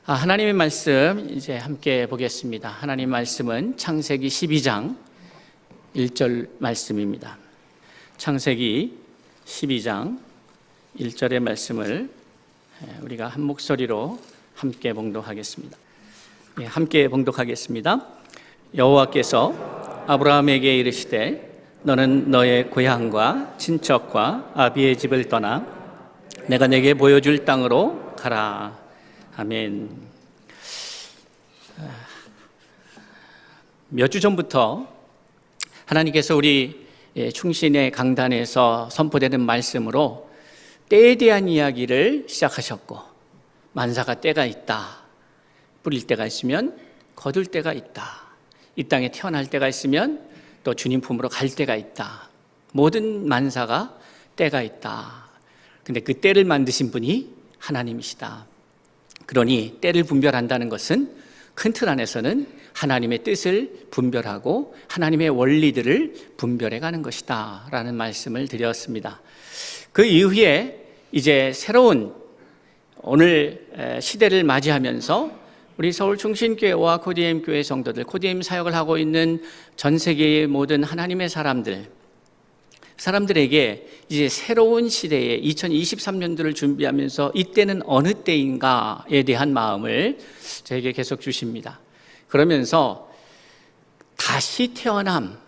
하나님의 말씀 이제 함께 보겠습니다. 하나님 말씀은 창세기 12장 1절 말씀입니다. 창세기 12장 1절의 말씀을 우리가 한 목소리로 함께 봉독하겠습니다. 함께 봉독하겠습니다. 여호와께서 아브라함에게 이르시되 너는 너의 고향과 친척과 아비의 집을 떠나 내가 내게 보여줄 땅으로 가라. 아멘. 몇 주 전부터 하나님께서 우리 충신의 강단에서 선포되는 말씀으로 때에 대한 이야기를 시작하셨고, 만사가 때가 있다. 뿌릴 때가 있으면 거둘 때가 있다. 이 땅에 태어날 때가 있으면 또 주님 품으로 갈 때가 있다. 모든 만사가 때가 있다. 근데 그 때를 만드신 분이 하나님이시다. 그러니 때를 분별한다는 것은 큰 틀 안에서는 하나님의 뜻을 분별하고 하나님의 원리들을 분별해 가는 것이다 라는 말씀을 드렸습니다. 그 이후에 이제 새로운 오늘 시대를 맞이하면서 우리 서울충신교회와 코디엠교회 성도들, 코디엠 사역을 하고 있는 전 세계의 모든 하나님의 사람들에게 이제 새로운 시대에 2023년도를 준비하면서 이때는 어느 때인가에 대한 마음을 저에게 계속 주십니다. 그러면서 다시 태어남,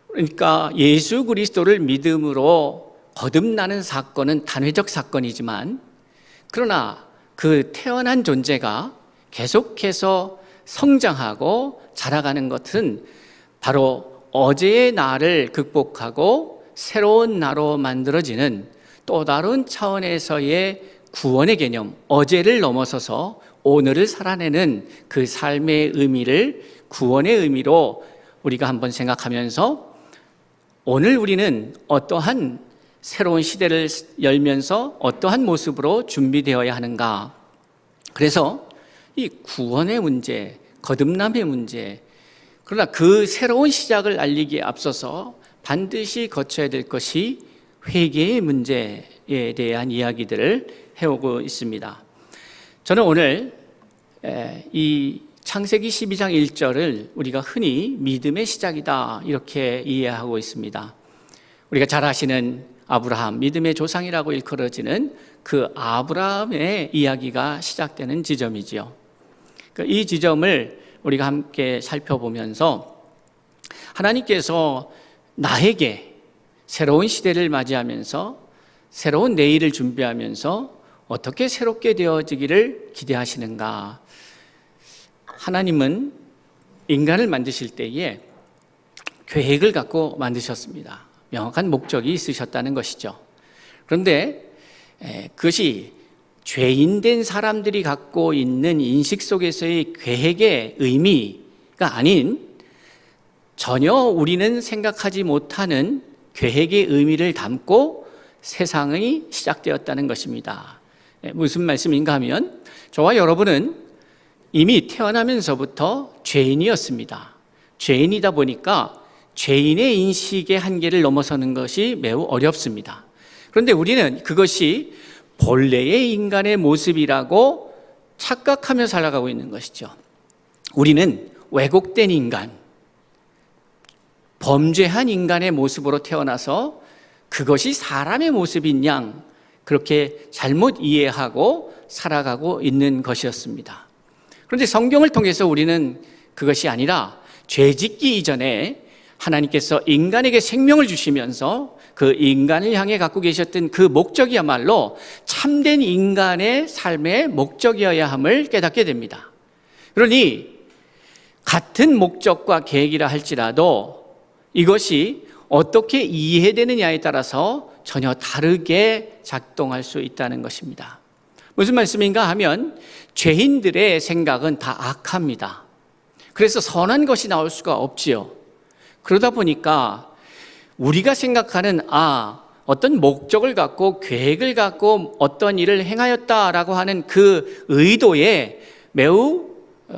그러니까 예수 그리스도를 믿음으로 거듭나는 사건은 단회적 사건이지만, 그러나 그 태어난 존재가 계속해서 성장하고 자라가는 것은 바로 어제의 나를 극복하고 새로운 나로 만들어지는 또 다른 차원에서의 구원의 개념, 어제를 넘어서서 오늘을 살아내는 그 삶의 의미를 구원의 의미로 우리가 한번 생각하면서 오늘 우리는 어떠한 새로운 시대를 열면서 어떠한 모습으로 준비되어야 하는가. 그래서 이 구원의 문제, 거듭남의 문제, 그러나 그 새로운 시작을 알리기에 앞서서 반드시 거쳐야 될 것이 회개의 문제에 대한 이야기들을 해오고 있습니다. 저는 오늘 이 창세기 12장 1절을 우리가 흔히 믿음의 시작이다 이렇게 이해하고 있습니다. 우리가 잘 아시는 아브라함, 믿음의 조상이라고 일컬어지는 그 아브라함의 이야기가 시작되는 지점이지요. 이 지점을 우리가 함께 살펴보면서 하나님께서 나에게 새로운 시대를 맞이하면서 새로운 내일을 준비하면서 어떻게 새롭게 되어지기를 기대하시는가. 하나님은 인간을 만드실 때에 계획을 갖고 만드셨습니다. 명확한 목적이 있으셨다는 것이죠. 그런데 그것이 죄인된 사람들이 갖고 있는 인식 속에서의 계획의 의미가 아닌 전혀 우리는 생각하지 못하는 계획의 의미를 담고 세상이 시작되었다는 것입니다. 무슨 말씀인가 하면 저와 여러분은 이미 태어나면서부터 죄인이었습니다. 죄인이다 보니까 죄인의 인식의 한계를 넘어서는 것이 매우 어렵습니다. 그런데 우리는 그것이 본래의 인간의 모습이라고 착각하며 살아가고 있는 것이죠. 우리는 왜곡된 인간, 범죄한 인간의 모습으로 태어나서 그것이 사람의 모습인 양 그렇게 잘못 이해하고 살아가고 있는 것이었습니다. 그런데 성경을 통해서 우리는 그것이 아니라 죄 짓기 이전에 하나님께서 인간에게 생명을 주시면서 그 인간을 향해 갖고 계셨던 그 목적이야말로 참된 인간의 삶의 목적이어야 함을 깨닫게 됩니다. 그러니 같은 목적과 계획이라 할지라도 이것이 어떻게 이해되느냐에 따라서 전혀 다르게 작동할 수 있다는 것입니다. 무슨 말씀인가 하면 죄인들의 생각은 다 악합니다. 그래서 선한 것이 나올 수가 없지요. 그러다 보니까 우리가 생각하는 어떤 목적을 갖고 계획을 갖고 어떤 일을 행하였다라고 하는 그 의도에 매우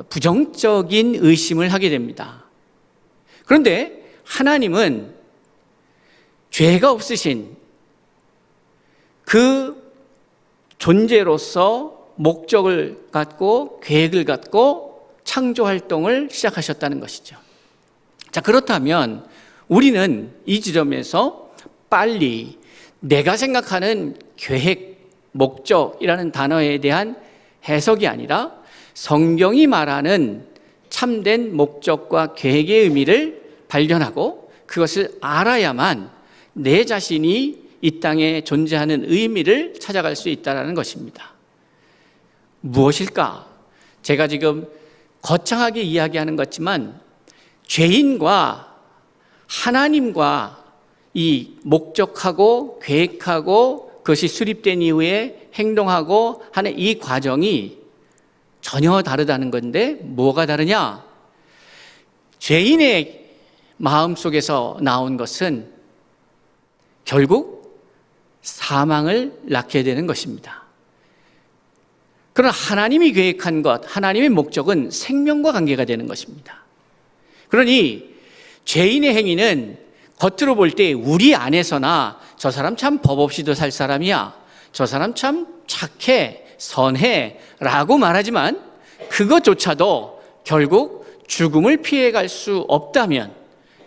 부정적인 의심을 하게 됩니다. 그런데 하나님은 죄가 없으신 그 존재로서 목적을 갖고 계획을 갖고 창조 활동을 시작하셨다는 것이죠. 자, 그렇다면 우리는 이 지점에서 빨리 내가 생각하는 계획, 목적이라는 단어에 대한 해석이 아니라 성경이 말하는 참된 목적과 계획의 의미를 발견하고 그것을 알아야만 내 자신이 이 땅에 존재하는 의미를 찾아갈 수 있다는 것입니다. 무엇일까? 제가 지금 거창하게 이야기하는 것지만 죄인과 하나님과 이 목적하고 계획하고 그것이 수립된 이후에 행동하고 하는 이 과정이 전혀 다르다는 건데 뭐가 다르냐? 죄인의 마음속에서 나온 것은 결국 사망을 낳게 되는 것입니다. 그러나 하나님이 계획한 것, 하나님의 목적은 생명과 관계가 되는 것입니다. 그러니 죄인의 행위는 겉으로 볼 때 우리 안에서나 저 사람 참 법 없이도 살 사람이야, 저 사람 참 착해, 선해 라고 말하지만 그것조차도 결국 죽음을 피해갈 수 없다면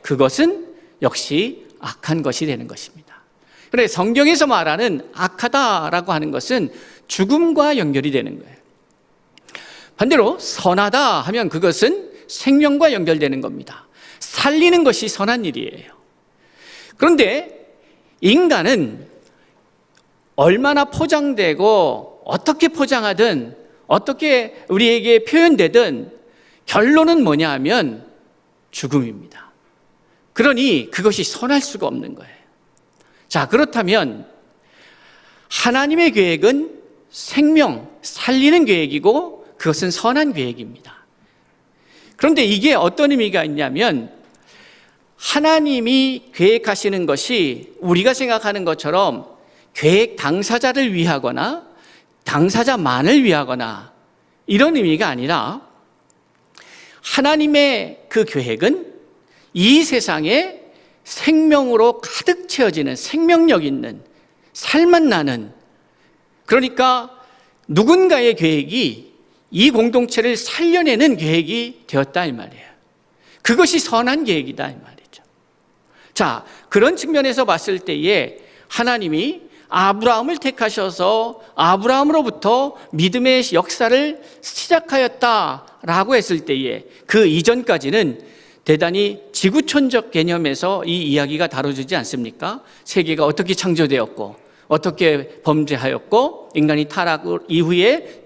그것은 역시 악한 것이 되는 것입니다. 그런데 성경에서 말하는 악하다라고 하는 것은 죽음과 연결이 되는 거예요. 반대로 선하다 하면 그것은 생명과 연결되는 겁니다. 살리는 것이 선한 일이에요. 그런데 인간은 얼마나 포장되고 어떻게 포장하든 어떻게 우리에게 표현되든 결론은 뭐냐 하면 죽음입니다. 그러니 그것이 선할 수가 없는 거예요. 자, 그렇다면 하나님의 계획은 생명, 살리는 계획이고 그것은 선한 계획입니다. 그런데 이게 어떤 의미가 있냐면 하나님이 계획하시는 것이 우리가 생각하는 것처럼 계획 당사자를 위하거나 당사자만을 위하거나 이런 의미가 아니라 하나님의 그 계획은 이 세상에 생명으로 가득 채워지는 생명력 있는 살맛 나는, 그러니까 누군가의 계획이 이 공동체를 살려내는 계획이 되었다 이 말이에요. 그것이 선한 계획이다 이 말이죠. 자, 그런 측면에서 봤을 때에 하나님이 아브라함을 택하셔서 아브라함으로부터 믿음의 역사를 시작하였다라고 했을 때에 그 이전까지는 대단히 지구촌적 개념에서 이 이야기가 다뤄지지 않습니까? 세계가 어떻게 창조되었고 어떻게 범죄하였고 인간이 타락 이후에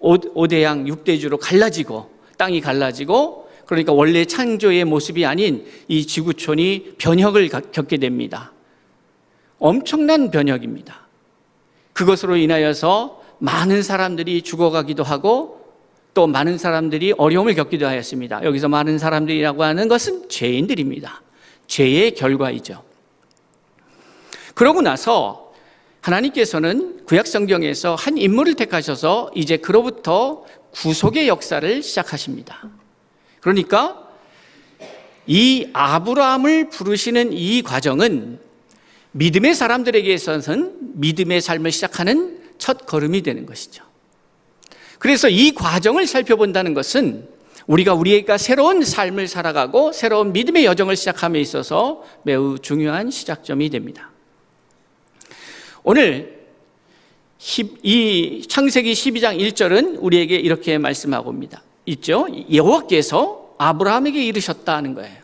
5대양 6대주로 갈라지고 땅이 갈라지고 그러니까 원래 창조의 모습이 아닌 이 지구촌이 변혁을 겪게 됩니다. 엄청난 변혁입니다. 그것으로 인하여서 많은 사람들이 죽어가기도 하고 또 많은 사람들이 어려움을 겪기도 하였습니다. 여기서 많은 사람들이라고 하는 것은 죄인들입니다. 죄의 결과이죠. 그러고 나서 하나님께서는 구약 성경에서 한 인물을 택하셔서 이제 그로부터 구속의 역사를 시작하십니다. 그러니까 이 아브라함을 부르시는 이 과정은 믿음의 사람들에게 있어서는 믿음의 삶을 시작하는 첫 걸음이 되는 것이죠. 그래서 이 과정을 살펴본다는 것은 우리가 새로운 삶을 살아가고 새로운 믿음의 여정을 시작함에 있어서 매우 중요한 시작점이 됩니다. 오늘 이 창세기 12장 1절은 우리에게 이렇게 말씀하고 있죠. 여호와께서 아브라함에게 이르셨다는 거예요.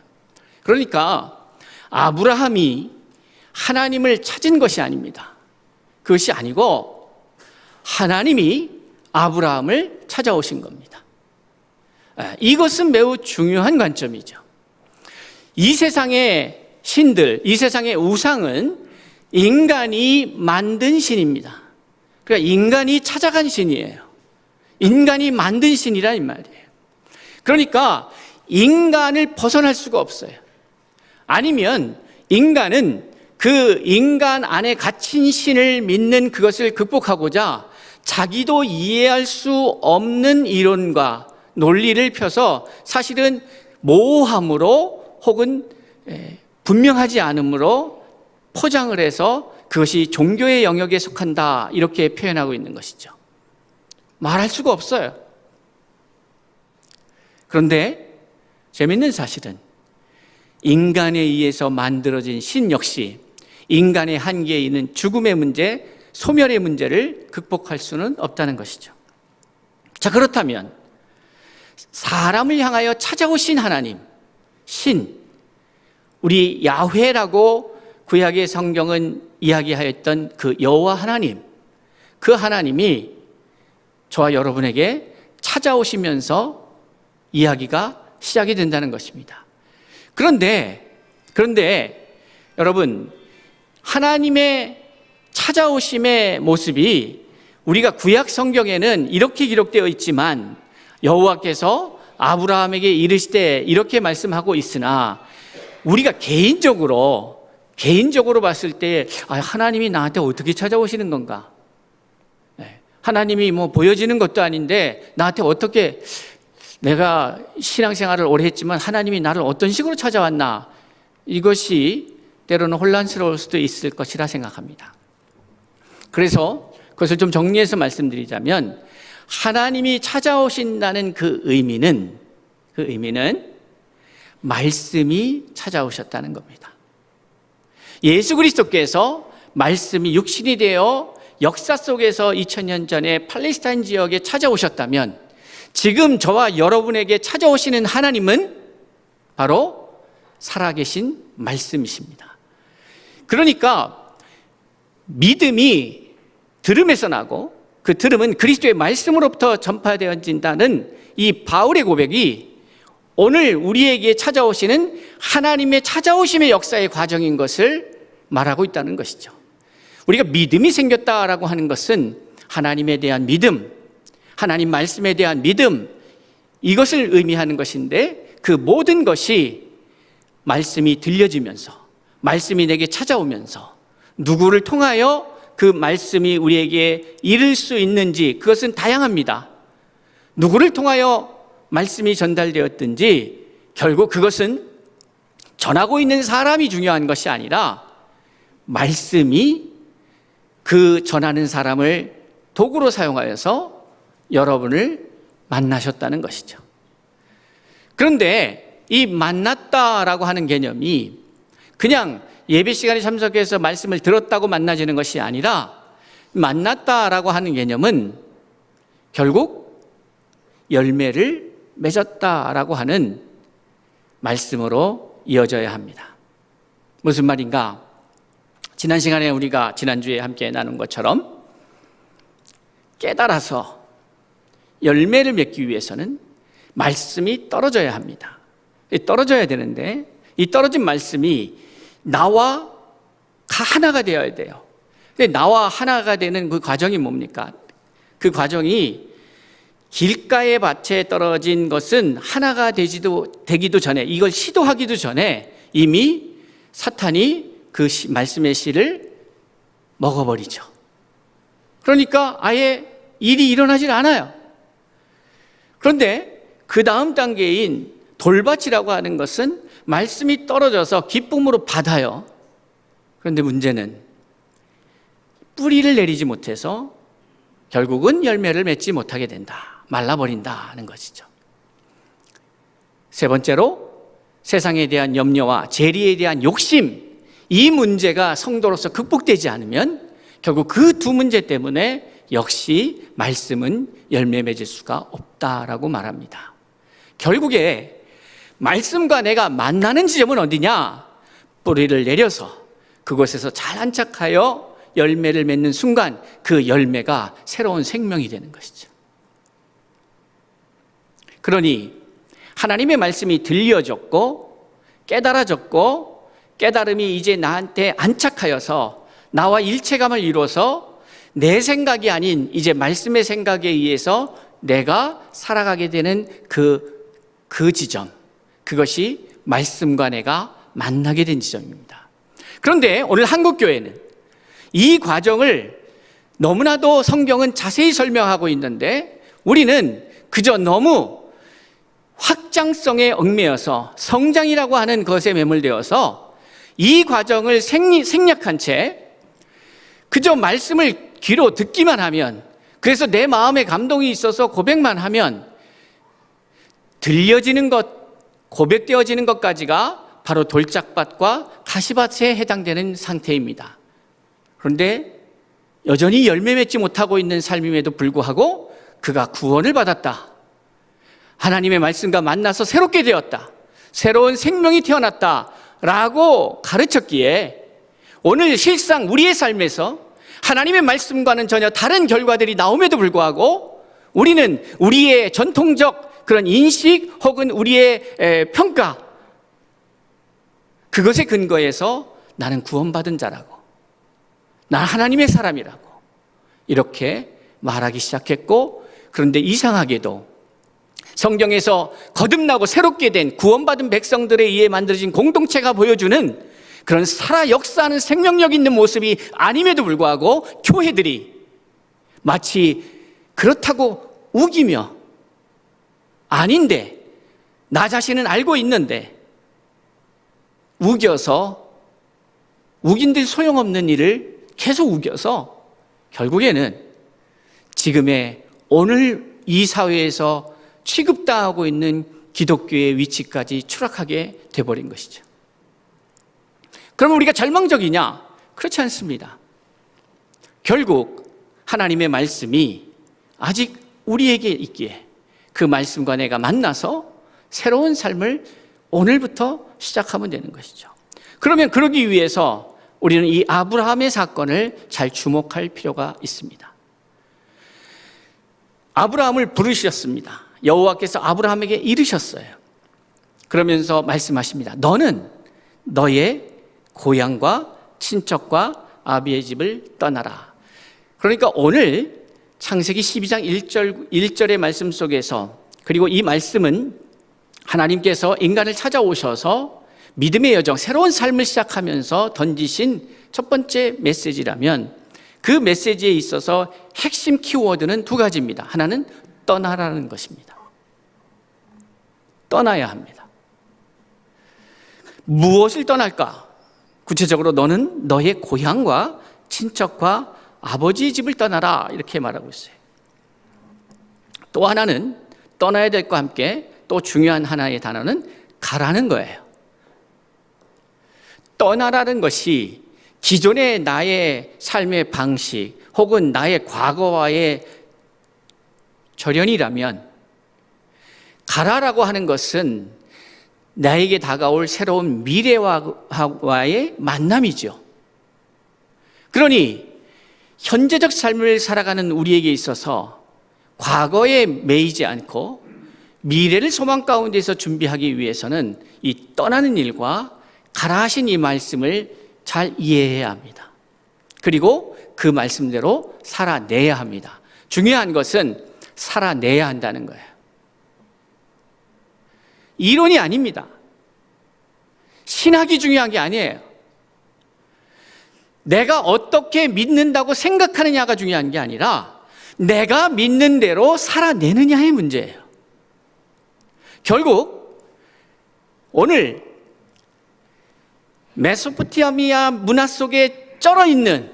그러니까 아브라함이 하나님을 찾은 것이 아닙니다. 그것이 아니고 하나님이 아브라함을 찾아오신 겁니다. 이것은 매우 중요한 관점이죠. 이 세상의 신들, 이 세상의 우상은 인간이 만든 신입니다. 그러니까 인간이 찾아간 신이에요. 인간이 만든 신이라 이 말이에요. 그러니까 인간을 벗어날 수가 없어요. 아니면 인간은 그 인간 안에 갇힌 신을 믿는 그것을 극복하고자 자기도 이해할 수 없는 이론과 논리를 펴서 사실은 모호함으로 혹은 분명하지 않음으로 포장을 해서 그것이 종교의 영역에 속한다 이렇게 표현하고 있는 것이죠. 말할 수가 없어요. 그런데 재밌는 사실은 인간에 의해서 만들어진 신 역시 인간의 한계에 있는 죽음의 문제, 소멸의 문제를 극복할 수는 없다는 것이죠. 자, 그렇다면 사람을 향하여 찾아오신 하나님, 신, 우리 야훼라고 구약의 성경은 이야기하였던 그 여호와 하나님, 그 하나님이 저와 여러분에게 찾아오시면서 이야기가 시작이 된다는 것입니다. 그런데 여러분, 하나님의 찾아오심의 모습이 우리가 구약 성경에는 이렇게 기록되어 있지만 여호와께서 아브라함에게 이르시되 이렇게 말씀하고 있으나 우리가 개인적으로 봤을 때 하나님이 나한테 어떻게 찾아오시는 건가? 하나님이 뭐 보여지는 것도 아닌데 나한테 어떻게, 내가 신앙생활을 오래 했지만 하나님이 나를 어떤 식으로 찾아왔나? 이것이 때로는 혼란스러울 수도 있을 것이라 생각합니다. 그래서 그것을 좀 정리해서 말씀드리자면 하나님이 찾아오신다는 그 의미는 말씀이 찾아오셨다는 겁니다. 예수 그리스도께서 말씀이 육신이 되어 역사 속에서 2000년 전에 팔레스타인 지역에 찾아오셨다면 지금 저와 여러분에게 찾아오시는 하나님은 바로 살아계신 말씀이십니다. 그러니까 믿음이 들음에서 나고 그 들음은 그리스도의 말씀으로부터 전파되어진다는 이 바울의 고백이 오늘 우리에게 찾아오시는 하나님의 찾아오심의 역사의 과정인 것을 말하고 있다는 것이죠. 우리가 믿음이 생겼다라고 하는 것은 하나님에 대한 믿음, 하나님 말씀에 대한 믿음, 이것을 의미하는 것인데 그 모든 것이 말씀이 들려지면서, 말씀이 내게 찾아오면서 누구를 통하여 그 말씀이 우리에게 이를 수 있는지, 그것은 다양합니다. 누구를 통하여 말씀이 전달되었든지 결국 그것은 전하고 있는 사람이 중요한 것이 아니라 말씀이 그 전하는 사람을 도구로 사용하여서 여러분을 만나셨다는 것이죠. 그런데 이 만났다라고 하는 개념이 그냥 예배 시간에 참석해서 말씀을 들었다고 만나지는 것이 아니라 만났다라고 하는 개념은 결국 열매를 맺었다라고 하는 말씀으로 이어져야 합니다. 무슨 말인가? 지난 시간에 우리가 지난주에 함께 나눈 것처럼 깨달아서 열매를 맺기 위해서는 말씀이 떨어져야 합니다. 떨어져야 되는데 이 떨어진 말씀이 나와 하나가 되어야 돼요. 근데 나와 하나가 되는 그 과정이 뭡니까? 그 과정이 길가의 밭에 떨어진 것은 하나가 되기도 전에, 이걸 시도하기도 전에 이미 사탄이 그 말씀의 씨를 먹어버리죠. 그러니까 아예 일이 일어나질 않아요. 그런데 그 다음 단계인 돌밭이라고 하는 것은 말씀이 떨어져서 기쁨으로 받아요. 그런데 문제는 뿌리를 내리지 못해서 결국은 열매를 맺지 못하게 된다. 말라버린다는 것이죠. 세 번째로 세상에 대한 염려와 재리에 대한 욕심, 이 문제가 성도로서 극복되지 않으면 결국 그 두 문제 때문에 역시 말씀은 열매 맺을 수가 없다라고 말합니다. 결국에 말씀과 내가 만나는 지점은 어디냐? 뿌리를 내려서 그곳에서 잘 안착하여 열매를 맺는 순간 그 열매가 새로운 생명이 되는 것이죠. 그러니 하나님의 말씀이 들려졌고 깨달아졌고 깨달음이 이제 나한테 안착하여서 나와 일체감을 이루어서 내 생각이 아닌 이제 말씀의 생각에 의해서 내가 살아가게 되는 그 지점, 그것이 말씀과 내가 만나게 된 지점입니다. 그런데 오늘 한국교회는 이 과정을 너무나도 성경은 자세히 설명하고 있는데 우리는 그저 너무 확장성에 얽매여서 성장이라고 하는 것에 매몰되어서 이 과정을 생략한 채 그저 말씀을 귀로 듣기만 하면 그래서 내 마음에 감동이 있어서 고백만 하면 들려지는 것, 고백되어지는 것까지가 바로 돌짝밭과 가시밭에 해당되는 상태입니다. 그런데 여전히 열매 맺지 못하고 있는 삶임에도 불구하고 그가 구원을 받았다, 하나님의 말씀과 만나서 새롭게 되었다, 새로운 생명이 태어났다 라고 가르쳤기에 오늘 실상 우리의 삶에서 하나님의 말씀과는 전혀 다른 결과들이 나옴에도 불구하고 우리는 우리의 전통적 그런 인식 혹은 우리의 평가, 그것에 근거해서 나는 구원받은 자라고, 나는 하나님의 사람이라고 이렇게 말하기 시작했고, 그런데 이상하게도 성경에서 거듭나고 새롭게 된 구원받은 백성들에 의해 만들어진 공동체가 보여주는 그런 살아 역사하는 생명력 있는 모습이 아님에도 불구하고 교회들이 마치 그렇다고 우기며, 아닌데 나 자신은 알고 있는데 우겨서, 우긴들 소용없는 일을 계속 우겨서 결국에는 지금의 오늘 이 사회에서 취급당하고 있는 기독교의 위치까지 추락하게 돼버린 것이죠. 그러면 우리가 절망적이냐? 그렇지 않습니다. 결국 하나님의 말씀이 아직 우리에게 있기에 그 말씀과 내가 만나서 새로운 삶을 오늘부터 시작하면 되는 것이죠. 그러면 그러기 위해서 우리는 이 아브라함의 사건을 잘 주목할 필요가 있습니다. 아브라함을 부르셨습니다. 여호와께서 아브라함에게 이르셨어요. 그러면서 말씀하십니다. 너는 너의 고향과 친척과 아비의 집을 떠나라. 그러니까 오늘 창세기 12장 1절의 말씀 속에서, 그리고 이 말씀은 하나님께서 인간을 찾아오셔서 믿음의 여정, 새로운 삶을 시작하면서 던지신 첫 번째 메시지라면 그 메시지에 있어서 핵심 키워드는 두 가지입니다. 하나는 떠나라는 것입니다. 떠나야 합니다. 무엇을 떠날까? 구체적으로 너는 너의 고향과 친척과 아버지의 집을 떠나라, 이렇게 말하고 있어요. 또 하나는 떠나야 될 것과 함께 또 중요한 하나의 단어는 가라는 거예요. 떠나라는 것이 기존의 나의 삶의 방식 혹은 나의 과거와의 절연이라면, 가라라고 하는 것은 나에게 다가올 새로운 미래와의 만남이죠. 그러니 현재적 삶을 살아가는 우리에게 있어서 과거에 매이지 않고 미래를 소망 가운데서 준비하기 위해서는 이 떠나는 일과 가라 하신 이 말씀을 잘 이해해야 합니다. 그리고 그 말씀대로 살아내야 합니다. 중요한 것은 살아내야 한다는 거예요. 이론이 아닙니다. 신학이 중요한 게 아니에요. 내가 어떻게 믿는다고 생각하느냐가 중요한 게 아니라 내가 믿는 대로 살아내느냐의 문제예요. 결국 오늘 메소포타미아 문화 속에 쩔어 있는,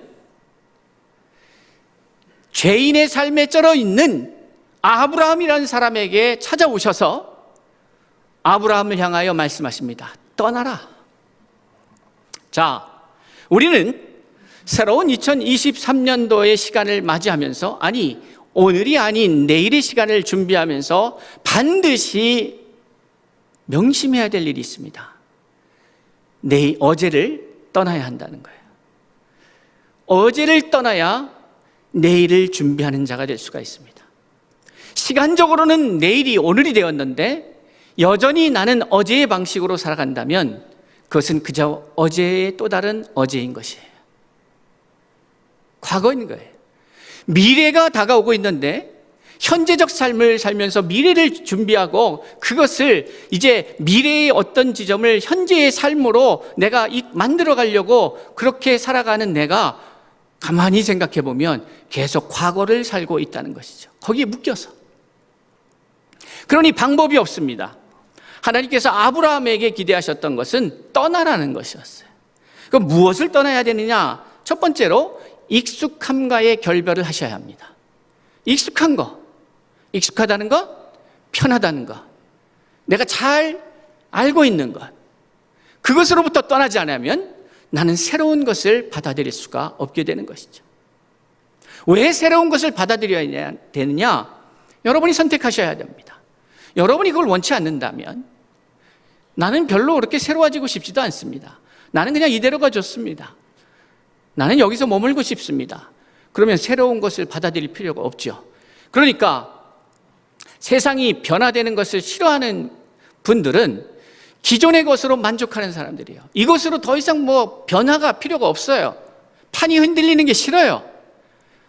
죄인의 삶에 쩔어 있는 아브라함이라는 사람에게 찾아오셔서 아브라함을 향하여 말씀하십니다. 떠나라. 자, 우리는 새로운 2023년도의 시간을 맞이하면서, 아니 오늘이 아닌 내일의 시간을 준비하면서 반드시 명심해야 될 일이 있습니다. 어제를 떠나야 한다는 거예요. 어제를 떠나야 내일을 준비하는 자가 될 수가 있습니다. 시간적으로는 내일이 오늘이 되었는데 여전히 나는 어제의 방식으로 살아간다면 그것은 그저 어제의 또 다른 어제인 것이에요. 과거인 거예요. 미래가 다가오고 있는데 현재적 삶을 살면서 미래를 준비하고 그것을 이제 미래의 어떤 지점을 현재의 삶으로 내가 만들어 가려고 그렇게 살아가는 내가 가만히 생각해 보면 계속 과거를 살고 있다는 것이죠. 거기에 묶여서. 그러니 방법이 없습니다. 하나님께서 아브라함에게 기대하셨던 것은 떠나라는 것이었어요. 그럼 무엇을 떠나야 되느냐? 첫 번째로 익숙함과의 결별을 하셔야 합니다. 익숙한 거, 익숙하다는 것, 편하다는 것, 내가 잘 알고 있는 것, 그것으로부터 떠나지 않으면 나는 새로운 것을 받아들일 수가 없게 되는 것이죠. 왜 새로운 것을 받아들여야 되느냐? 여러분이 선택하셔야 됩니다. 여러분이 그걸 원치 않는다면 나는 별로 그렇게 새로워지고 싶지도 않습니다. 나는 그냥 이대로가 좋습니다. 나는 여기서 머물고 싶습니다. 그러면 새로운 것을 받아들일 필요가 없죠. 그러니까 세상이 변화되는 것을 싫어하는 분들은 기존의 것으로 만족하는 사람들이에요. 이것으로 더 이상 변화가 필요가 없어요. 판이 흔들리는 게 싫어요.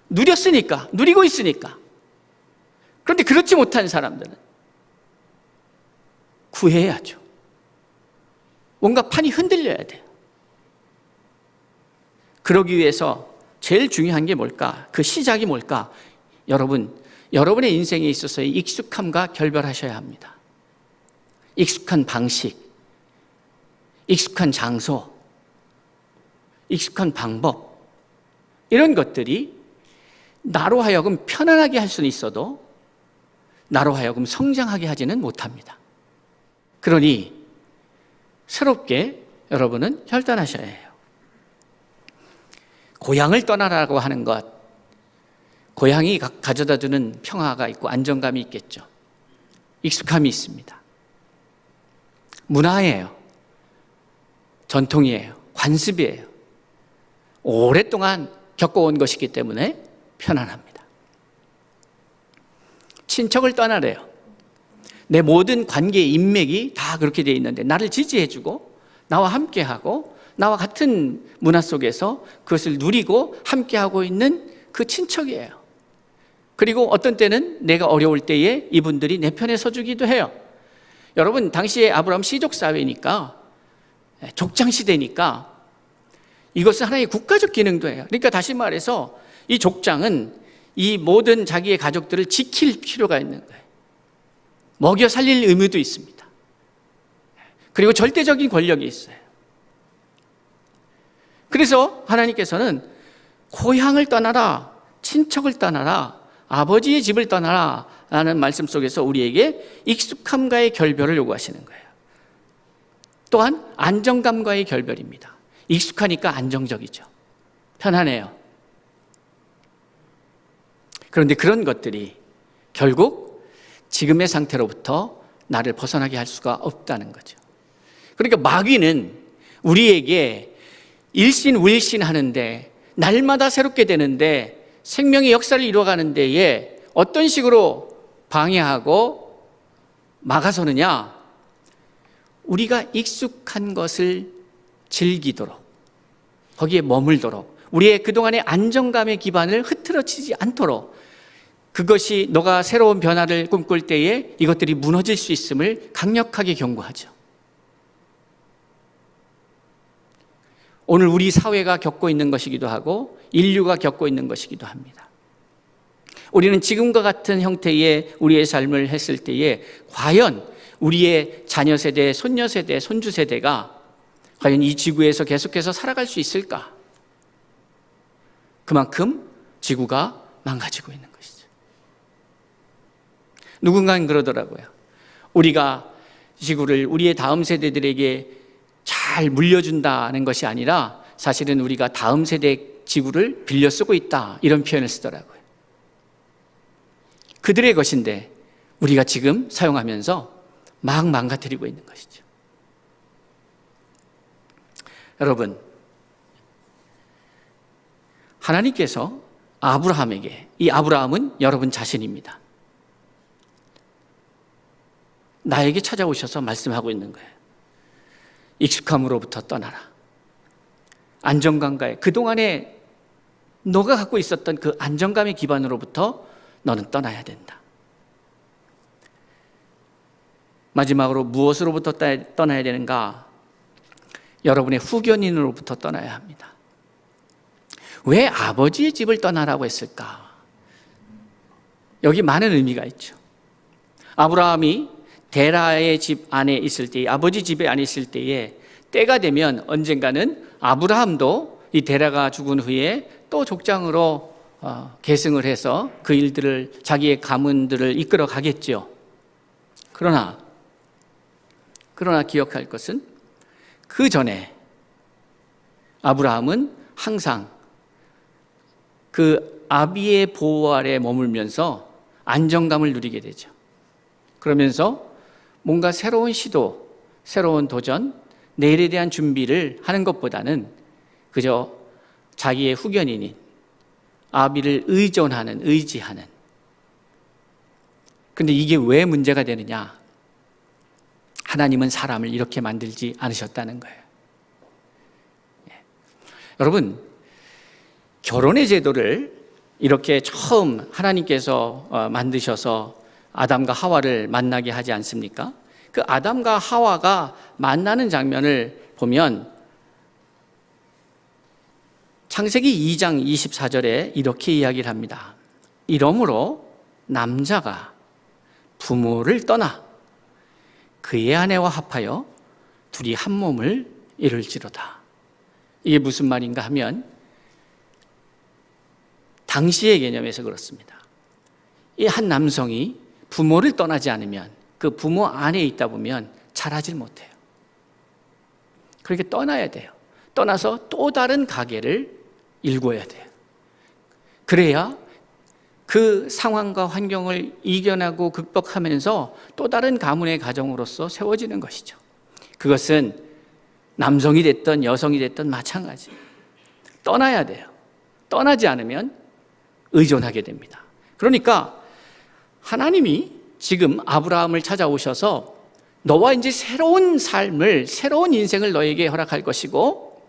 누렸으니까, 누리고 있으니까. 그런데 그렇지 못한 사람들은 구해야죠. 뭔가 판이 흔들려야 돼요. 그러기 위해서 제일 중요한 게 뭘까? 그 시작이 뭘까? 여러분의 인생에 있어서의 익숙함과 결별하셔야 합니다. 익숙한 방식, 익숙한 장소, 익숙한 방법, 이런 것들이 나로 하여금 편안하게 할 수는 있어도 나로 하여금 성장하게 하지는 못합니다. 그러니 새롭게 여러분은 결단하셔야 해요. 고향을 떠나라고 하는 것, 고향이 가져다주는 평화가 있고 안정감이 있겠죠. 익숙함이 있습니다. 문화예요. 전통이에요. 관습이에요. 오랫동안 겪어온 것이기 때문에 편안합니다. 친척을 떠나래요. 내 모든 관계의 인맥이 다 그렇게 되어 있는데 나를 지지해주고 나와 함께하고 나와 같은 문화 속에서 그것을 누리고 함께하고 있는 그 친척이에요. 그리고 어떤 때는 내가 어려울 때에 이분들이 내 편에 서주기도 해요. 여러분, 당시에 아브라함 시족사회니까, 족장시대니까 이것은 하나의 국가적 기능도 해요. 그러니까 다시 말해서 이 족장은 이 모든 자기의 가족들을 지킬 필요가 있는 거예요. 먹여 살릴 의무도 있습니다. 그리고 절대적인 권력이 있어요. 그래서 하나님께서는 고향을 떠나라, 친척을 떠나라, 아버지의 집을 떠나라 라는 말씀 속에서 우리에게 익숙함과의 결별을 요구하시는 거예요. 또한 안정감과의 결별입니다. 익숙하니까 안정적이죠. 편안해요. 그런데 그런 것들이 결국 지금의 상태로부터 나를 벗어나게 할 수가 없다는 거죠. 그러니까 마귀는 우리에게 일신울신 하는데, 날마다 새롭게 되는데, 생명의 역사를 이루어가는 데에 어떤 식으로 방해하고 막아서느냐? 우리가 익숙한 것을 즐기도록, 거기에 머물도록, 우리의 그동안의 안정감의 기반을 흐트러치지 않도록, 그것이 너가 새로운 변화를 꿈꿀 때에 이것들이 무너질 수 있음을 강력하게 경고하죠. 오늘 우리 사회가 겪고 있는 것이기도 하고 인류가 겪고 있는 것이기도 합니다. 우리는 지금과 같은 형태의 우리의 삶을 했을 때에 과연 우리의 자녀 세대, 손녀 세대, 손주 세대가 과연 이 지구에서 계속해서 살아갈 수 있을까? 그만큼 지구가 망가지고 있는 것이죠. 누군가는 그러더라고요. 우리가 지구를 우리의 다음 세대들에게 잘 물려준다는 것이 아니라 사실은 우리가 다음 세대 지구를 빌려 쓰고 있다, 이런 표현을 쓰더라고요. 그들의 것인데 우리가 지금 사용하면서 막 망가뜨리고 있는 것이죠. 여러분, 하나님께서 아브라함에게, 이 아브라함은 여러분 자신입니다, 나에게 찾아오셔서 말씀하고 있는 거예요. 익숙함으로부터 떠나라. 안정감과의, 그동안에 너가 갖고 있었던 그 안정감의 기반으로부터 너는 떠나야 된다. 마지막으로 무엇으로부터 떠나야 되는가? 여러분의 후견인으로부터 떠나야 합니다. 왜 아버지의 집을 떠나라고 했을까? 여기 많은 의미가 있죠. 아브라함이 데라의 집 안에 있을 때, 아버지 집에 안에 있을 때에 때가 되면 언젠가는 아브라함도 이 데라가 죽은 후에 또 족장으로 계승을 해서 그 일들을, 자기의 가문들을 이끌어 가겠죠. 그러나 기억할 것은 그 전에 아브라함은 항상 그 아비의 보호 아래 머물면서 안정감을 누리게 되죠. 그러면서 뭔가 새로운 시도, 새로운 도전, 내일에 대한 준비를 하는 것보다는 그저 자기의 후견인인 아비를 의지하는. 근데 이게 왜 문제가 되느냐? 하나님은 사람을 이렇게 만들지 않으셨다는 거예요. 여러분, 결혼의 제도를 이렇게 처음 하나님께서 만드셔서 아담과 하와를 만나게 하지 않습니까? 그 아담과 하와가 만나는 장면을 보면 창세기 2장 24절에 이렇게 이야기를 합니다. 이러므로 남자가 부모를 떠나 그의 아내와 합하여 둘이 한 몸을 이룰지로다. 이게 무슨 말인가 하면 당시의 개념에서 그렇습니다. 이 한 남성이 부모를 떠나지 않으면, 그 부모 안에 있다 보면 자라질 못해요. 그렇게 떠나야 돼요. 떠나서 또 다른 가계를 일궈야 돼요. 그래야 그 상황과 환경을 이겨내고 극복하면서 또 다른 가문의 가정으로서 세워지는 것이죠. 그것은 남성이 됐든 여성이 됐든 마찬가지. 떠나야 돼요. 떠나지 않으면 의존하게 됩니다. 그러니까 하나님이 지금 아브라함을 찾아오셔서 너와 이제 새로운 삶을, 새로운 인생을 너에게 허락할 것이고,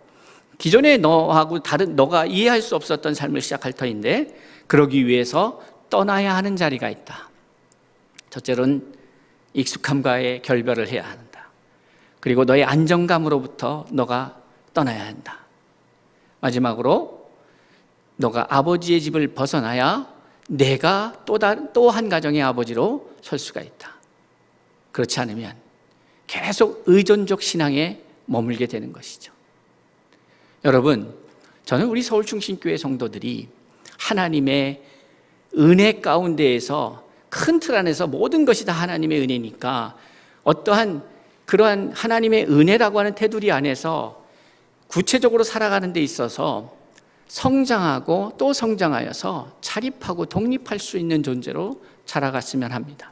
기존에 너하고 다른, 너가 이해할 수 없었던 삶을 시작할 터인데, 그러기 위해서 떠나야 하는 자리가 있다. 첫째로는 익숙함과의 결별을 해야 한다. 그리고 너의 안정감으로부터 너가 떠나야 한다. 마지막으로 너가 아버지의 집을 벗어나야 내가 또 한 가정의 아버지로 설 수가 있다. 그렇지 않으면 계속 의존적 신앙에 머물게 되는 것이죠. 여러분, 저는 우리 서울충신교회 성도들이 하나님의 은혜 가운데에서, 큰 틀 안에서 모든 것이 다 하나님의 은혜니까 어떠한 그러한 하나님의 은혜라고 하는 테두리 안에서 구체적으로 살아가는 데 있어서 성장하고 또 성장하여서 자립하고 독립할 수 있는 존재로 자라갔으면 합니다.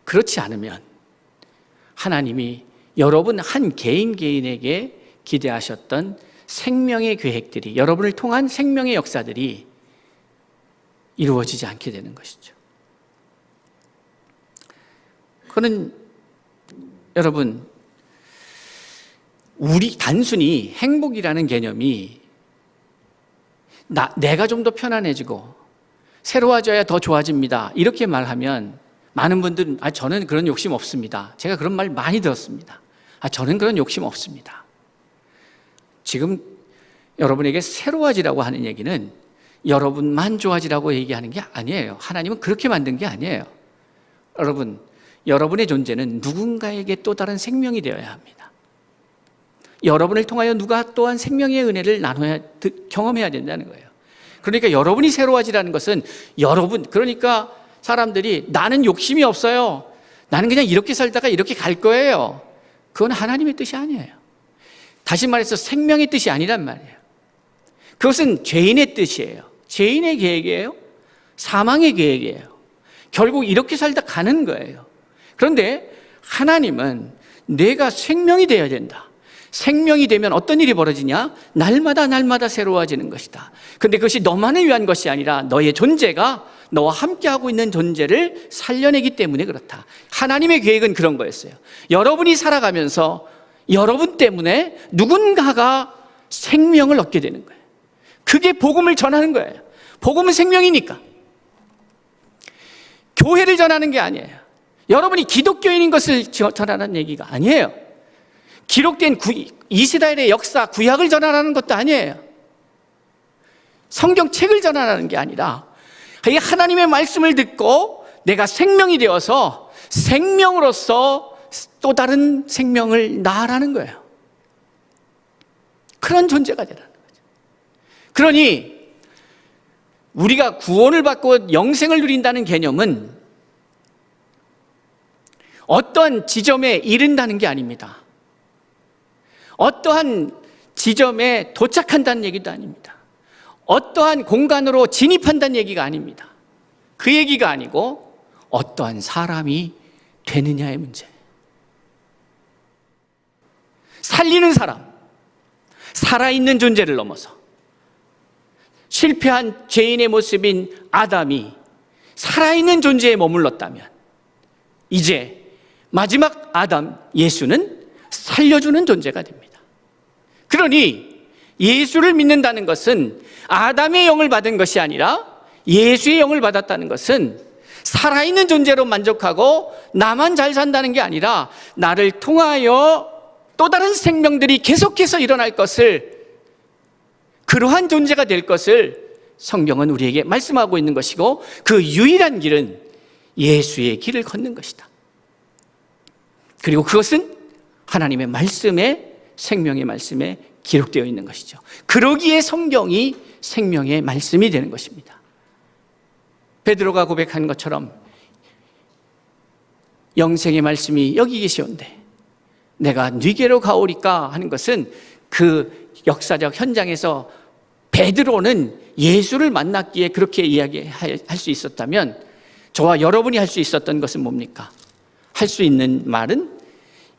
그렇지 않으면 하나님이 여러분 한 개인에게 기대하셨던 생명의 계획들이, 여러분을 통한 생명의 역사들이 이루어지지 않게 되는 것이죠. 그는 여러분, 우리 단순히 행복이라는 개념이 내가 좀 더 편안해지고 새로워져야 더 좋아집니다, 이렇게 말하면 많은 분들은 저는 그런 욕심 없습니다. 제가 그런 말 많이 들었습니다. 저는 그런 욕심 없습니다. 지금 여러분에게 새로워지라고 하는 얘기는 여러분만 좋아지라고 얘기하는 게 아니에요. 하나님은 그렇게 만든 게 아니에요. 여러분, 여러분의 존재는 누군가에게 또 다른 생명이 되어야 합니다. 여러분을 통하여 누가 또한 생명의 은혜를 경험해야 된다는 거예요. 그러니까 여러분이 새로워지라는 것은 여러분, 그러니까 사람들이 나는 욕심이 없어요, 나는 그냥 이렇게 살다가 이렇게 갈 거예요, 그건 하나님의 뜻이 아니에요. 다시 말해서 생명의 뜻이 아니란 말이에요. 그것은 죄인의 뜻이에요. 죄인의 계획이에요. 사망의 계획이에요. 결국 이렇게 살다 가는 거예요. 그런데 하나님은 내가 생명이 되어야 된다. 생명이 되면 어떤 일이 벌어지냐? 날마다 새로워지는 것이다. 근데 그것이 너만을 위한 것이 아니라 너의 존재가 너와 함께하고 있는 존재를 살려내기 때문에 그렇다. 하나님의 계획은 그런 거였어요. 여러분이 살아가면서 여러분 때문에 누군가가 생명을 얻게 되는 거예요. 그게 복음을 전하는 거예요. 복음은 생명이니까. 교회를 전하는 게 아니에요. 여러분이 기독교인인 것을 전하는 얘기가 아니에요. 기록된 이스라엘의 역사, 구약을 전하라는 것도 아니에요. 성경책을 전하라는 게 아니라 이 하나님의 말씀을 듣고 내가 생명이 되어서 생명으로서 또 다른 생명을 낳으라는 거예요. 그런 존재가 되라는 거죠. 그러니 우리가 구원을 받고 영생을 누린다는 개념은 어떠한 지점에 이른다는 게 아닙니다. 어떠한 지점에 도착한다는 얘기도 아닙니다. 어떠한 공간으로 진입한다는 얘기가 아닙니다. 그 얘기가 아니고 어떠한 사람이 되느냐의 문제. 살리는 사람, 살아있는 존재를 넘어서 실패한 죄인의 모습인 아담이 살아있는 존재에 머물렀다면 이제 마지막 아담 예수는 살려주는 존재가 됩니다. 그러니 예수를 믿는다는 것은 아담의 영을 받은 것이 아니라 예수의 영을 받았다는 것은 살아있는 존재로 만족하고 나만 잘 산다는 게 아니라 나를 통하여 또 다른 생명들이 계속해서 일어날 것을, 그러한 존재가 될 것을 성경은 우리에게 말씀하고 있는 것이고, 그 유일한 길은 예수의 길을 걷는 것이다. 그리고 그것은 하나님의 말씀에, 생명의 말씀에 기록되어 있는 것이죠. 그러기에 성경이 생명의 말씀이 되는 것입니다. 베드로가 고백한 것처럼 영생의 말씀이 여기 계시온데 내가 네게로 가오리까 하는 것은 그 역사적 현장에서 베드로는 예수를 만났기에 그렇게 이야기할 수 있었다면 저와 여러분이 할 수 있었던 것은 뭡니까? 할 수 있는 말은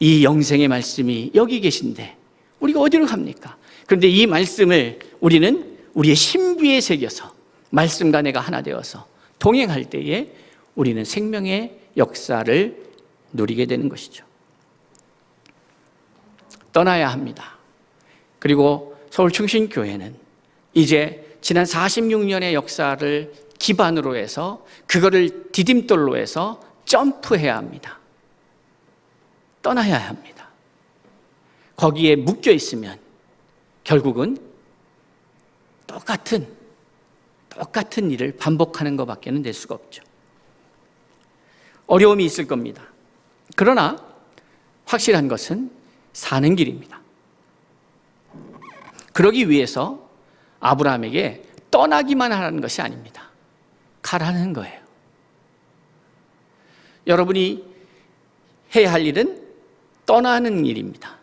이 영생의 말씀이 여기 계신데 우리가 어디로 갑니까? 그런데 이 말씀을 우리는 우리의 신비에 새겨서 말씀과 내가 하나 되어서 동행할 때에 우리는 생명의 역사를 누리게 되는 것이죠. 떠나야 합니다. 그리고 서울충신교회는 이제 지난 46년의 역사를 기반으로 해서 그거를 디딤돌로 해서 점프해야 합니다. 떠나야 합니다. 거기에 묶여 있으면 결국은 똑같은 일을 반복하는 것밖에는 될 수가 없죠. 어려움이 있을 겁니다. 그러나 확실한 것은 사는 길입니다. 그러기 위해서 아브라함에게 떠나기만 하라는 것이 아닙니다. 가라는 거예요. 여러분이 해야 할 일은 떠나는 일입니다.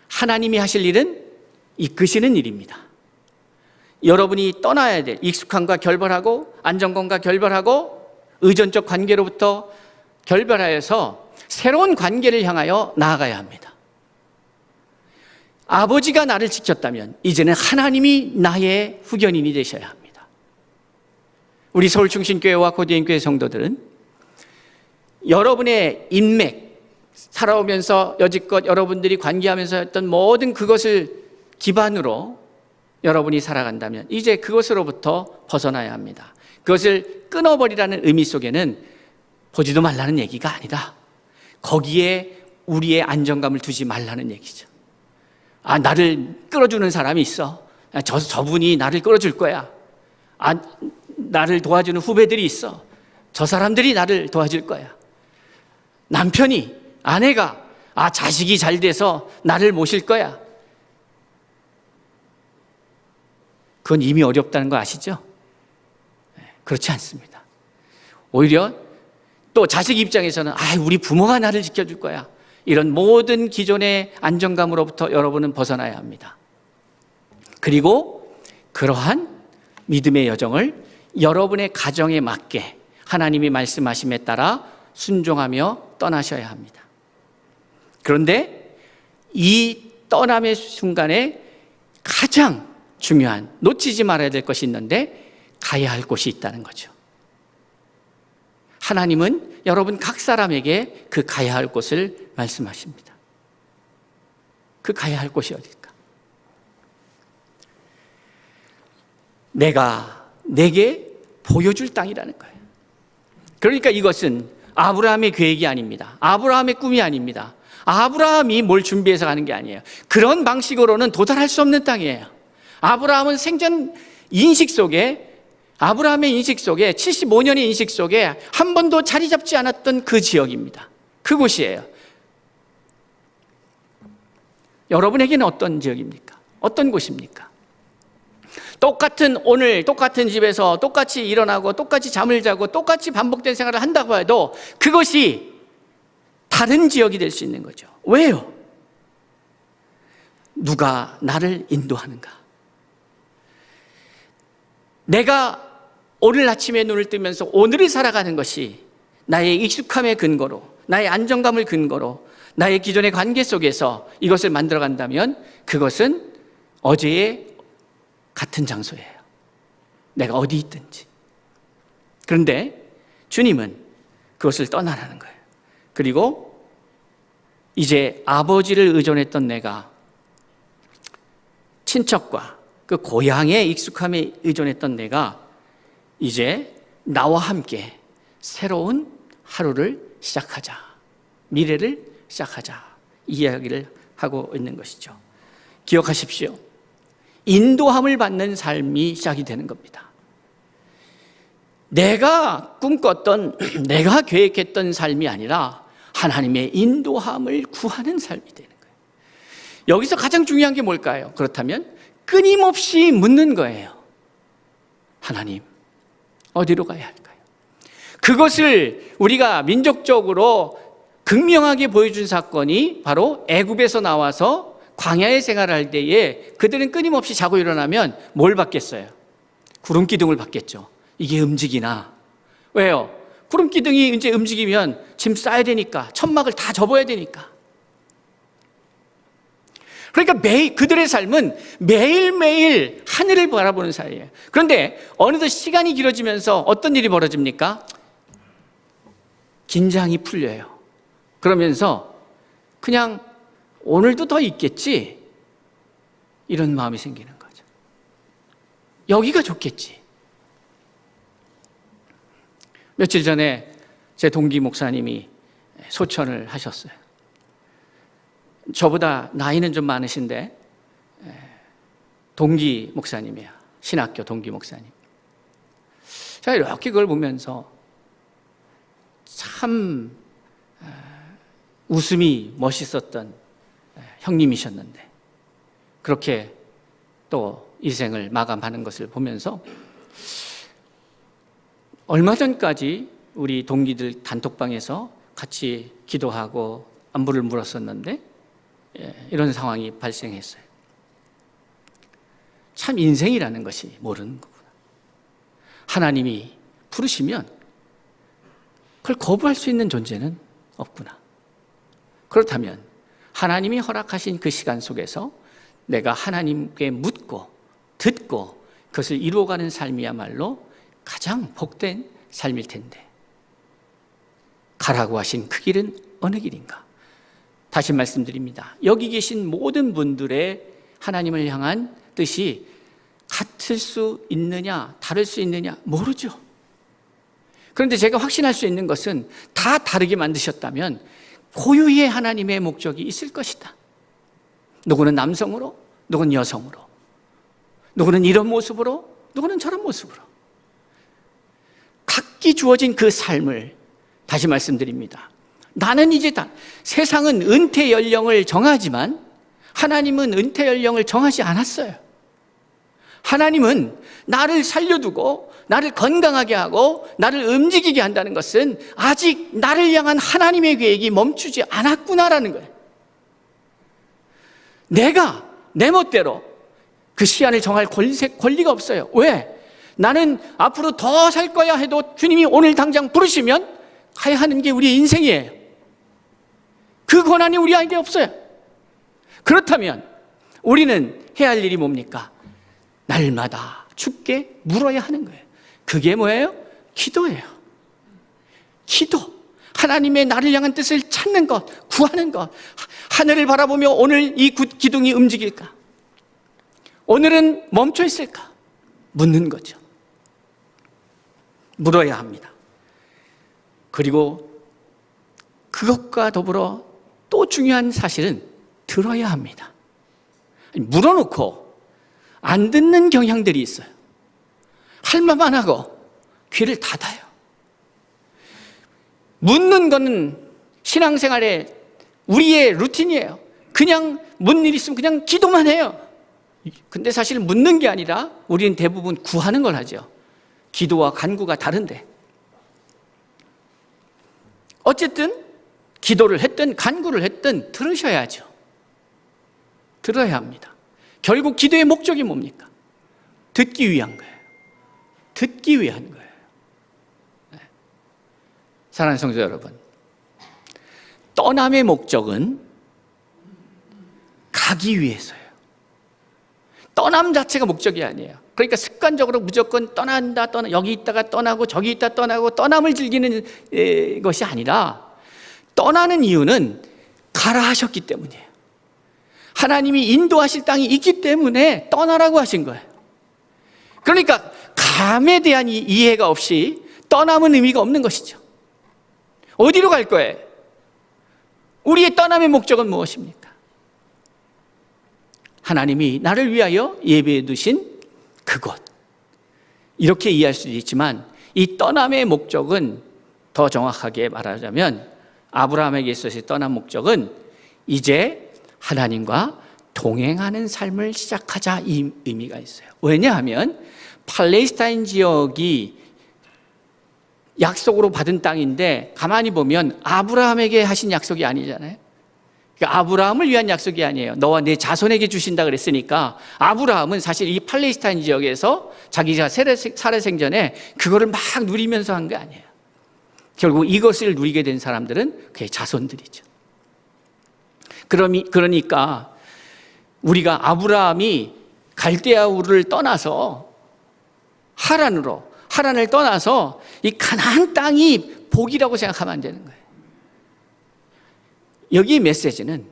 하나님이 하실 일은 이끄시는 일입니다. 여러분이 떠나야 될 익숙함과 결별하고 안정감과 결별하고 의존적 관계로부터 결별하여서 새로운 관계를 향하여 나아가야 합니다. 아버지가 나를 지켰다면 이제는 하나님이 나의 후견인이 되셔야 합니다. 우리 서울충신교회와 고대인교회 성도들은 여러분의 인맥, 살아오면서 여지껏 여러분들이 관계하면서 했던 모든 그것을 기반으로 여러분이 살아간다면 이제 그것으로부터 벗어나야 합니다. 그것을 끊어버리라는 의미 속에는 보지도 말라는 얘기가 아니라 거기에 우리의 안정감을 두지 말라는 얘기죠. 나를 끌어주는 사람이 있어. 저분이 나를 끌어줄 거야. 나를 도와주는 후배들이 있어. 저 사람들이 나를 도와줄 거야. 남편이, 아내가, 자식이 잘 돼서 나를 모실 거야. 그건 이미 어렵다는 거 아시죠? 그렇지 않습니다. 오히려 또 자식 입장에서는 우리 부모가 나를 지켜줄 거야. 이런 모든 기존의 안정감으로부터 여러분은 벗어나야 합니다. 그리고 그러한 믿음의 여정을 여러분의 가정에 맞게 하나님이 말씀하심에 따라 순종하며 떠나셔야 합니다. 그런데 이 떠남의 순간에 가장 중요한, 놓치지 말아야 될 것이 있는데 가야 할 곳이 있다는 거죠. 하나님은 여러분 각 사람에게 그 가야 할 곳을 말씀하십니다. 그 가야 할 곳이 어딜까? 내가 내게 보여줄 땅이라는 거예요. 그러니까 이것은 아브라함의 계획이 아닙니다. 아브라함의 꿈이 아닙니다. 아브라함이 뭘 준비해서 가는 게 아니에요. 그런 방식으로는 도달할 수 없는 땅이에요. 아브라함은 생전 인식 속에, 아브라함의 인식 속에 75년의 인식 속에 한 번도 자리 잡지 않았던 그 지역입니다. 그곳이에요. 여러분에게는 어떤 지역입니까? 어떤 곳입니까? 똑같은 오늘 똑같은 집에서 똑같이 일어나고 똑같이 잠을 자고 똑같이 반복된 생활을 한다고 해도 그것이 다른 지역이 될 수 있는 거죠. 왜요? 누가 나를 인도하는가? 내가 오늘 아침에 눈을 뜨면서 오늘을 살아가는 것이 나의 익숙함의 근거로, 나의 안정감을 근거로, 나의 기존의 관계 속에서 이것을 만들어 간다면 그것은 어제의 같은 장소예요. 내가 어디 있든지. 그런데 주님은 그것을 떠나라는 거예요. 그리고 이제 아버지를 의존했던 내가 친척과 그 고향에 익숙함에 의존했던 내가 이제 나와 함께 새로운 하루를 시작하자, 미래를 시작하자, 이 이야기를 하고 있는 것이죠. 기억하십시오. 인도함을 받는 삶이 시작이 되는 겁니다. 내가 꿈꿨던, 내가 계획했던 삶이 아니라 하나님의 인도함을 구하는 삶이 되는 거예요. 여기서 가장 중요한 게 뭘까요? 그렇다면 끊임없이 묻는 거예요. 하나님, 어디로 가야 할까요? 그것을 우리가 민족적으로 극명하게 보여준 사건이 바로 애굽에서 나와서 광야의 생활을 할 때에 그들은 끊임없이 자고 일어나면 뭘 받겠어요? 구름 기둥을 받겠죠. 이게 움직이나? 왜요? 구름 기둥이 이제 움직이면 짐 싸야 되니까, 천막을 다 접어야 되니까. 그러니까 그들의 삶은 매일매일 하늘을 바라보는 사이예요. 그런데 어느덧 시간이 길어지면서 어떤 일이 벌어집니까? 긴장이 풀려요. 그러면서 그냥 오늘도 더 있겠지, 이런 마음이 생기는 거죠. 여기가 좋겠지. 며칠 전에 제 동기 목사님이 소천을 하셨어요. 저보다 나이는 좀 많으신데 동기 목사님이에요. 신학교 동기 목사님. 제가 이렇게 그걸 보면서 참 웃음이 멋있었던 형님이셨는데 그렇게 또 인생을 마감하는 것을 보면서 얼마 전까지 우리 동기들 단톡방에서 같이 기도하고 안부를 물었었는데 이런 상황이 발생했어요. 참 인생이라는 것이 모르는 거구나. 하나님이 부르시면 그걸 거부할 수 있는 존재는 없구나. 그렇다면 하나님이 허락하신 그 시간 속에서 내가 하나님께 묻고 듣고 그것을 이루어가는 삶이야말로 가장 복된 삶일 텐데 가라고 하신 그 길은 어느 길인가? 다시 말씀드립니다. 여기 계신 모든 분들의 하나님을 향한 뜻이 같을 수 있느냐 다를 수 있느냐 모르죠. 그런데 제가 확신할 수 있는 것은 다 다르게 만드셨다면 고유의 하나님의 목적이 있을 것이다. 누구는 남성으로, 누구는 여성으로, 누구는 이런 모습으로, 누구는 저런 모습으로 각기 주어진 그 삶을 다시 말씀드립니다. 나는 이제 세상은 은퇴 연령을 정하지만 하나님은 은퇴 연령을 정하지 않았어요. 하나님은 나를 살려두고 나를 건강하게 하고 나를 움직이게 한다는 것은 아직 나를 향한 하나님의 계획이 멈추지 않았구나라는 거예요. 내가 내 멋대로 그 시간을 정할 권리가 없어요. 왜? 나는 앞으로 더 살 거야 해도 주님이 오늘 당장 부르시면 가야 하는 게 우리의 인생이에요. 그 권한이 우리에게 없어요. 그렇다면 우리는 해야 할 일이 뭡니까? 날마다 주께 물어야 하는 거예요. 그게 뭐예요? 기도예요. 기도. 하나님의 나를 향한 뜻을 찾는 것, 구하는 것. 하늘을 바라보며 오늘 이 기둥이 움직일까? 오늘은 멈춰 있을까? 묻는 거죠. 물어야 합니다. 그리고 그것과 더불어 또 중요한 사실은 들어야 합니다. 물어놓고 안 듣는 경향들이 있어요. 할 말만 하고 귀를 닫아요. 묻는 거는 신앙생활의 우리의 루틴이에요. 그냥 묻는 일 있으면 그냥 기도만 해요. 근데 사실 묻는 게 아니라 우리는 대부분 구하는 걸 하죠. 기도와 간구가 다른데. 어쨌든 기도를 했든 간구를 했든 들으셔야죠. 들어야 합니다. 결국 기도의 목적이 뭡니까? 듣기 위한 거예요. 듣기 위한 거예요. 네. 사랑하는 성도 여러분, 떠남의 목적은 가기 위해서예요. 떠남 자체가 목적이 아니에요. 그러니까 습관적으로 무조건 떠난다, 여기 있다가 떠나고 저기 있다 떠나고 떠남을 즐기는 것이 아니라, 떠나는 이유는 가라 하셨기 때문이에요. 하나님이 인도하실 땅이 있기 때문에 떠나라고 하신 거예요. 그러니까 감에 대한 이해가 없이 떠남은 의미가 없는 것이죠. 어디로 갈 거예요? 우리의 떠남의 목적은 무엇입니까? 하나님이 나를 위하여 예배해 두신 그곳. 이렇게 이해할 수도 있지만 이 떠남의 목적은 더 정확하게 말하자면 아브라함에게 있어서의 떠남 목적은 이제 하나님과 동행하는 삶을 시작하자, 이 의미가 있어요. 왜냐하면 팔레스타인 지역이 약속으로 받은 땅인데 가만히 보면 아브라함에게 하신 약속이 아니잖아요. 그러니까 아브라함을 위한 약속이 아니에요. 너와 내 자손에게 주신다 그랬으니까 아브라함은 사실 이 팔레스타인 지역에서 자기가 살아생전에 그거를 막 누리면서 한 게 아니에요. 결국 이것을 누리게 된 사람들은 그의 자손들이죠. 그러니까 우리가 아브라함이 갈대아 우르를 떠나서 하란을 떠나서 이 가나안 땅이 복이라고 생각하면 안 되는 거예요. 여기 메시지는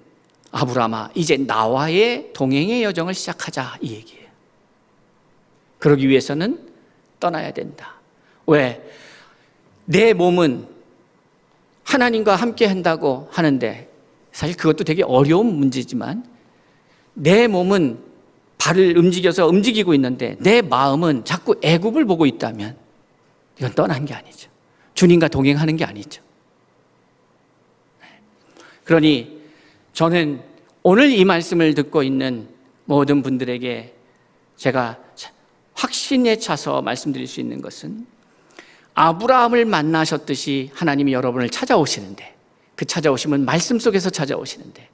아브라함아, 이제 나와의 동행의 여정을 시작하자, 이 얘기예요. 그러기 위해서는 떠나야 된다. 왜? 내 몸은 하나님과 함께 한다고 하는데, 사실 그것도 되게 어려운 문제지만, 내 몸은 발을 움직이고 있는데 내 마음은 자꾸 애굽을 보고 있다면 이건 떠난 게 아니죠. 주님과 동행하는 게 아니죠. 그러니 저는 오늘 이 말씀을 듣고 있는 모든 분들에게 제가 확신에 차서 말씀드릴 수 있는 것은, 아브라함을 만나셨듯이 하나님이 여러분을 찾아오시는데, 그 찾아오심은 말씀 속에서 찾아오시는데,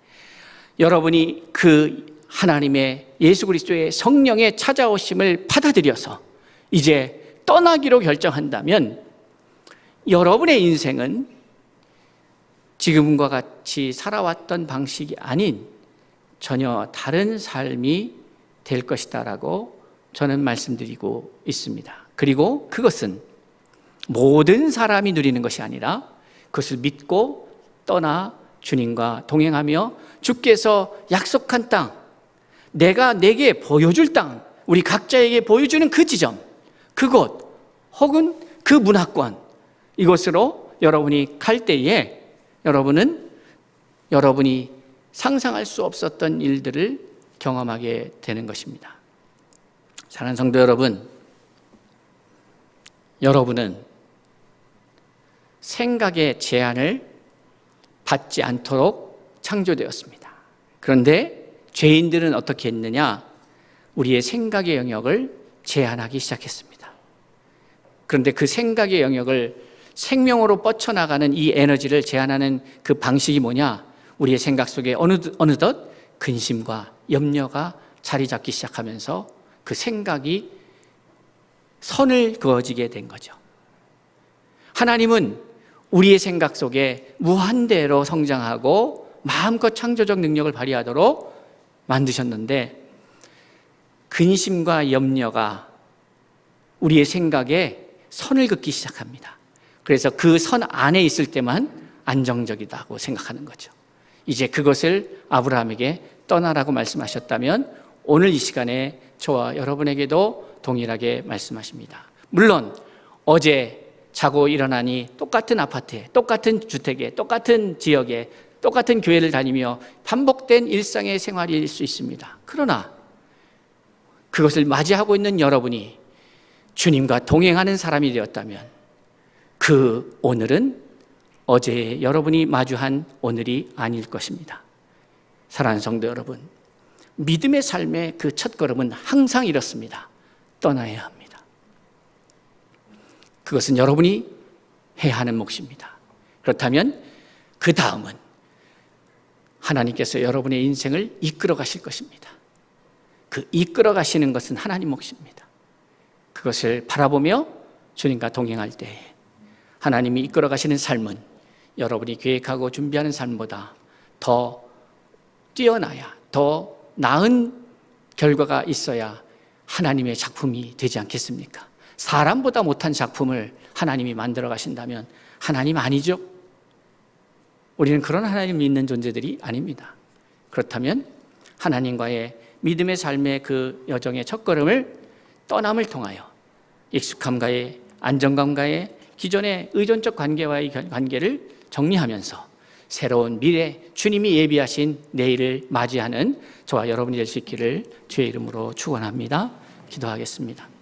여러분이 그 하나님의 예수 그리스도의 성령의 찾아오심을 받아들여서 이제 떠나기로 결정한다면, 여러분의 인생은 지금과 같이 살아왔던 방식이 아닌 전혀 다른 삶이 될 것이다라고 저는 말씀드리고 있습니다. 그리고 그것은 모든 사람이 누리는 것이 아니라 그것을 믿고 떠나 주님과 동행하며 주께서 약속한 땅, 내가 내게 보여줄 땅, 우리 각자에게 보여주는 그 지점, 그곳 혹은 그 문화권, 이곳으로 여러분이 갈 때에 여러분이 상상할 수 없었던 일들을 경험하게 되는 것입니다. 사랑하는 성도 여러분, 여러분은 생각의 제한을 받지 않도록 창조되었습니다. 그런데 죄인들은 어떻게 했느냐? 우리의 생각의 영역을 제한하기 시작했습니다. 그런데 그 생각의 영역을 생명으로 뻗쳐나가는 이 에너지를 제한하는 그 방식이 뭐냐? 우리의 생각 속에 어느덧 근심과 염려가 자리 잡기 시작하면서 그 생각이 선을 그어지게 된 거죠. 하나님은 우리의 생각 속에 무한대로 성장하고 마음껏 창조적 능력을 발휘하도록 만드셨는데, 근심과 염려가 우리의 생각에 선을 긋기 시작합니다. 그래서 그 선 안에 있을 때만 안정적이다고 생각하는 거죠. 이제 그것을 아브라함에게 떠나라고 말씀하셨다면 오늘 이 시간에 저와 여러분에게도 동일하게 말씀하십니다. 물론 어제 자고 일어나니 똑같은 아파트에, 똑같은 주택에, 똑같은 지역에, 똑같은 교회를 다니며 반복된 일상의 생활일 수 있습니다. 그러나 그것을 맞이하고 있는 여러분이 주님과 동행하는 사람이 되었다면 그 오늘은 어제 여러분이 마주한 오늘이 아닐 것입니다. 사랑하는 성도 여러분, 믿음의 삶의 그 첫걸음은 항상 이렇습니다. 떠나야 합니다. 그것은 여러분이 해야 하는 몫입니다. 그렇다면 그 다음은 하나님께서 여러분의 인생을 이끌어 가실 것입니다. 그 이끌어 가시는 것은 하나님 몫입니다. 그것을 바라보며 주님과 동행할 때 하나님이 이끌어 가시는 삶은 여러분이 계획하고 준비하는 삶보다 더 뛰어나야, 더 나은 결과가 있어야 하나님의 작품이 되지 않겠습니까? 사람보다 못한 작품을 하나님이 만들어 가신다면 하나님 아니죠? 우리는 그런 하나님 믿는 존재들이 아닙니다. 그렇다면 하나님과의 믿음의 삶의 그 여정의 첫걸음을 떠남을 통하여 익숙함과의 안정감과의 기존의 의존적 관계와의 관계를 정리하면서 새로운 미래, 주님이 예비하신 내일을 맞이하는 저와 여러분이 될 수 있기를 주의 이름으로 축원합니다. 기도하겠습니다.